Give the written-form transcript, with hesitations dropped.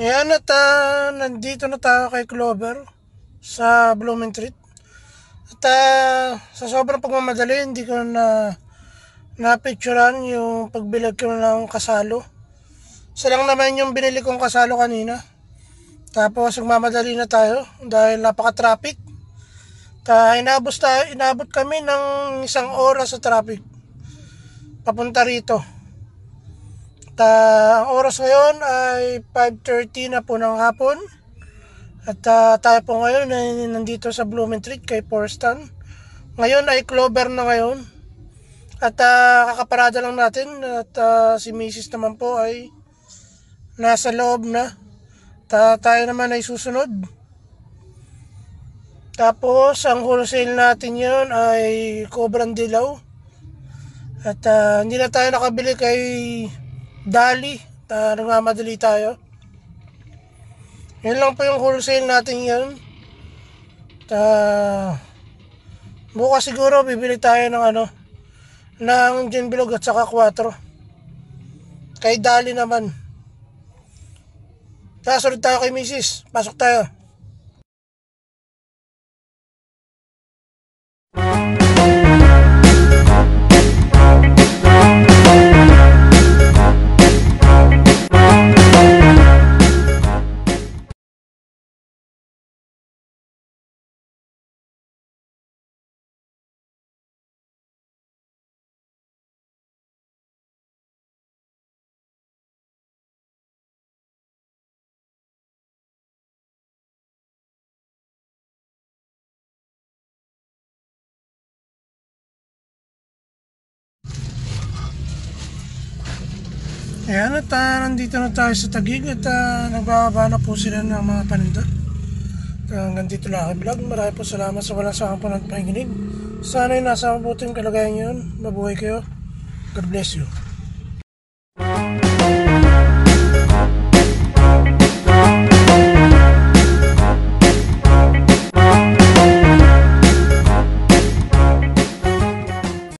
Ayan at nandito na tayo kay Clover sa Blooming Treat. At sa sobrang pagmamadali, hindi ko na napicturean yung pagbilag ko ng kasalo. Isa lang naman yung binili kong kasalo kanina. Tapos nagmamadali na tayo dahil napaka-traffic. Inabot kami ng 1 oras sa traffic papunta rito. Ang oras ngayon ay 5:30 na po ng hapon. At tayo po ngayon ay nandito sa Blooming Treat kay Forstan. Ngayon ay Clover na ngayon. At kakaparada lang natin. At si Mrs. naman po ay nasa loob na. Tayo naman ay susunod. Tapos ang wholesale natin yun ay Cobrang Dilaw. At hindi na tayo nakabili kay Dali. Nagmamadali tayo. Yun lang po yung wholesale natin yun. Bukas siguro bibili tayo ng gin bilog at saka 4. Kay Dali naman. Sunod tayo kay Mrs. Pasok tayo. Ayan at nandito na tayo sa Taguig at nagbababa na po sila ng mga paninda. Hanggang dito lang ang vlog. Maraming po salamat sa walang sakang po ng pakikinig. Sana ay nasa mabuting kalagayan yun. Mabuhay kayo. God bless you.